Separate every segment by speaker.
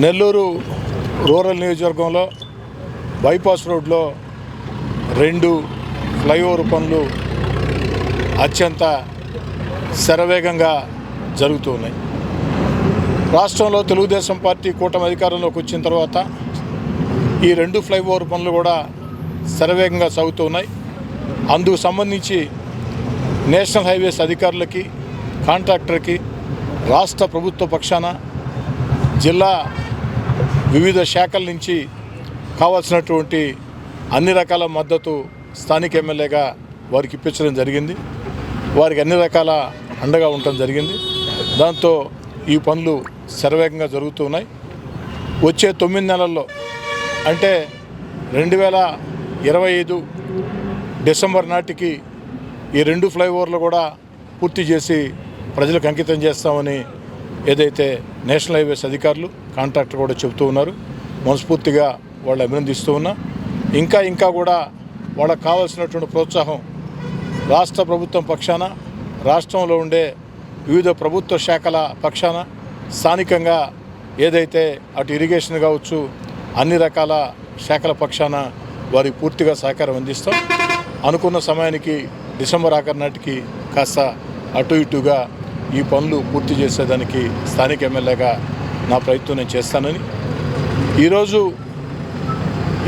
Speaker 1: Nellore rural నియోజకవర్గంలో bypass రోడ్లో 2 flyover పనులు అత్యంత శరవేగంగా జరుగుతున్నాయి. రాష్ట్రంలో తెలుగుదేశం పార్టీ కూటమి అధికారంలోకి వచ్చిన తర్వాత ఈ 2 ఫ్లైఓవర్ పనులు కూడా శరవేగంగా సాగుతున్నాయి. అందుకు సంబంధించి నేషనల్ హైవేస్ అధికారులకి, కాంట్రాక్టర్కి రాష్ట్ర ప్రభుత్వ పక్షాన జిల్లా వివిధ శాఖల నుంచి కావాల్సినటువంటి అన్ని రకాల మద్దతు స్థానిక ఎమ్మెల్యేగా వారికి ఇప్పించడం జరిగింది. వారికి అన్ని రకాల అండగా ఉండటం జరిగింది. దాంతో ఈ పనులు శరవేగంగా జరుగుతున్నాయి. వచ్చే 9 నెలల్లో అంటే 2025 డిసెంబర్ నాటికి ఈ 2 ఫ్లైఓవర్లు కూడా పూర్తి చేసి ప్రజలకు అంకితం చేస్తామని ఏదైతే నేషనల్ హైవేస్ అధికారులు, కాంట్రాక్టర్ కూడా చెబుతూ ఉన్నారు. మనస్ఫూర్తిగా వాళ్ళు అభినందిస్తూ ఉన్నా. ఇంకా కూడా వాళ్ళకు కావాల్సినటువంటి ప్రోత్సాహం రాష్ట్ర ప్రభుత్వం పక్షాన, రాష్ట్రంలో ఉండే వివిధ ప్రభుత్వ శాఖల పక్షాన, స్థానికంగా ఏదైతే అటు ఇరిగేషన్ కావచ్చు, అన్ని రకాల శాఖల పక్షాన వారికి పూర్తిగా సహకారం అందిస్తాం. అనుకున్న సమయానికి డిసెంబర్ ఆఖరి నాటికి కాస్త అటు ఇటుగా ఈ పనులు పూర్తి చేసేదానికి స్థానిక ఎమ్మెల్యేగా నా ప్రయత్నం నేను చేస్తానని, ఈరోజు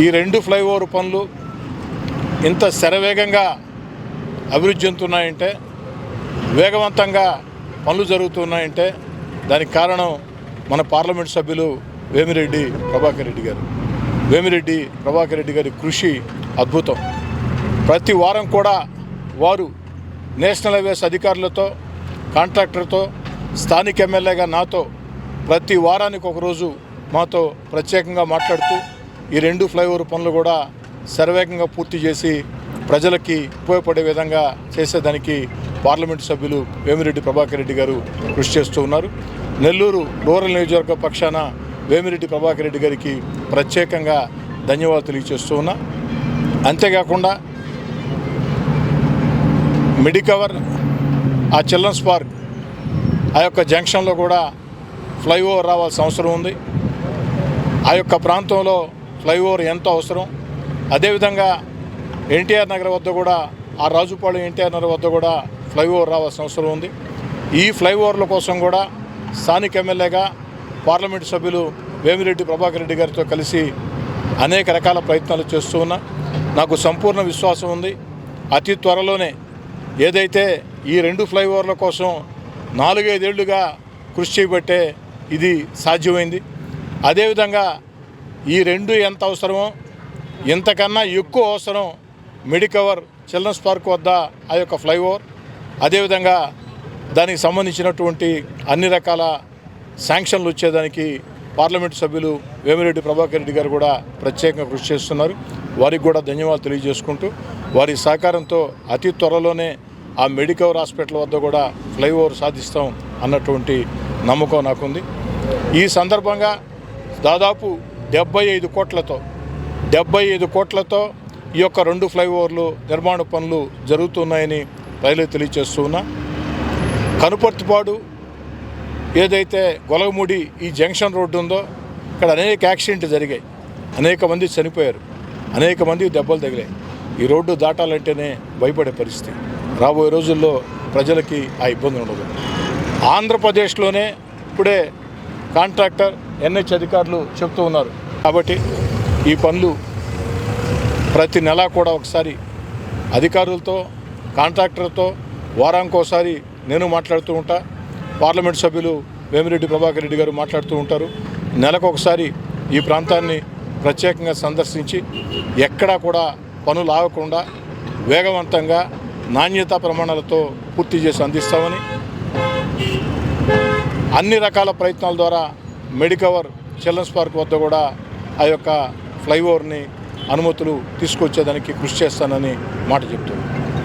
Speaker 1: ఈ 2 ఫ్లైఓవర్ పనులు ఇంత శరవేగంగా అభివృద్ధి చెందుతున్నాయంటే, వేగవంతంగా పనులు జరుగుతున్నాయంటే దానికి కారణం మన పార్లమెంట్ సభ్యులు వేమిరెడ్డి ప్రభాకర్ రెడ్డి గారి కృషి అద్భుతం. ప్రతి వారం కూడా వారు నేషనల్ హైవేస్ అధికారులతో, కాంట్రాక్టర్తో, స్థానిక ఎమ్మెల్యేగా నాతో ప్రతి వారానికి ఒకరోజు మాతో ప్రత్యేకంగా మాట్లాడుతూ ఈ 2 ఫ్లైఓవర్ పనులు కూడా శరవేగంగా పూర్తి చేసి ప్రజలకి ఉపయోగపడే విధంగా చేసేదానికి పార్లమెంటు సభ్యులు వేమిరెడ్డి ప్రభాకర్ రెడ్డి గారు కృషి చేస్తూ ఉన్నారు. నెల్లూరు రూరల్ నియోజకవర్గ పక్షాన వేమిరెడ్డి ప్రభాకర్ రెడ్డి గారికి ప్రత్యేకంగా ధన్యవాదాలు తెలియజేస్తూ ఉన్నా. అంతేకాకుండా మెడికవర్, ఆ చిల్డ్రన్స్ పార్క్, ఆ యొక్క జంక్షన్లో కూడా ఫ్లైఓవర్ రావాల్సిన అవసరం ఉంది. ఆ యొక్క ప్రాంతంలో ఫ్లైఓవర్ ఎంతో అవసరం. అదేవిధంగా ఎన్టీఆర్ నగర్ వద్ద కూడా, ఆ రాజుపాళెం ఎన్టీఆర్ నగర్ వద్ద కూడా ఫ్లైఓవర్ రావాల్సిన అవసరం ఉంది. ఈ ఫ్లైఓవర్ల కోసం కూడా స్థానిక ఎమ్మెల్యేగా పార్లమెంటు సభ్యులు వేమిరెడ్డి ప్రభాకర్ రెడ్డి గారితో కలిసి అనేక రకాల ప్రయత్నాలు చేస్తూ ఉన్నా. నాకు సంపూర్ణ విశ్వాసం ఉంది, అతి త్వరలోనే ఏదైతే ఈ 2 ఫ్లైఓవర్ల కోసం 4-5 ఏళ్లుగా కృషి చేయబట్టే ఇది సాధ్యమైంది. అదేవిధంగా ఈ 2 ఎంత అవసరమో ఇంతకన్నా ఎక్కువ అవసరం మెడికవర్, చిల్డ్రన్స్ పార్క్ వద్ద ఆ యొక్క ఫ్లైఓవర్. అదేవిధంగా దానికి సంబంధించినటువంటి అన్ని రకాల శాంక్షన్లు వచ్చేదానికి పార్లమెంటు సభ్యులు వేమిరెడ్డి ప్రభాకర్ రెడ్డి గారు కూడా ప్రత్యేకంగా కృషి చేస్తున్నారు. వారికి కూడా ధన్యవాదాలు తెలియజేసుకుంటూ, వారి సహకారంతో అతి త్వరలోనే ఆ మెడికవర్ హాస్పిటల్ వద్ద కూడా ఫ్లైఓవర్ సాధిస్తాం అన్నటువంటి నమ్మకం నాకుంది. ఈ సందర్భంగా దాదాపు 75 కోట్లతో ఈ యొక్క 2 ఫ్లైఓవర్లు నిర్మాణ పనులు జరుగుతున్నాయని ప్రజలకు తెలియజేస్తూ ఉన్నా. కనుపర్తిపాడు ఏదైతే గొలగముడి ఈ జంక్షన్ రోడ్డు ఉందో, ఇక్కడ అనేక యాక్సిడెంట్లు జరిగాయి, అనేక మంది చనిపోయారు, అనేక మంది దెబ్బలు తగిలాయి. ఈ రోడ్డు దాటాలంటేనే భయపడే పరిస్థితి. రాబోయే రోజుల్లో ప్రజలకి ఆ ఇబ్బంది ఉండదు. ఆంధ్రప్రదేశ్లోనే ఇప్పుడే కాంట్రాక్టర్, ఎన్హెచ్ అధికారులు చెప్తూ ఉన్నారు. కాబట్టి ఈ పనులు ప్రతి నెల కూడా ఒకసారి అధికారులతో, కాంట్రాక్టర్తో వారానికోసారి నేను మాట్లాడుతూ ఉంటా. పార్లమెంట్ సభ్యులు వేమిరెడ్డి ప్రభాకర్ రెడ్డి గారు మాట్లాడుతూ ఉంటారు. నెలకొకసారి ఈ ప్రాంతాన్ని ప్రత్యేకంగా సందర్శించి ఎక్కడా కూడా పనులు ఆగకుండా వేగవంతంగా నాణ్యతా ప్రమాణాలతో పూర్తి చేసి అందిస్తామని, అన్ని రకాల ప్రయత్నాల ద్వారా మెడికవర్, చిల్డ్రన్స్ పార్క్ వద్ద కూడా ఆ యొక్క ఫ్లైఓవర్ని అనుమతులు తీసుకొచ్చేదానికి కృషి చేస్తానని మాట చెప్తున్నాను.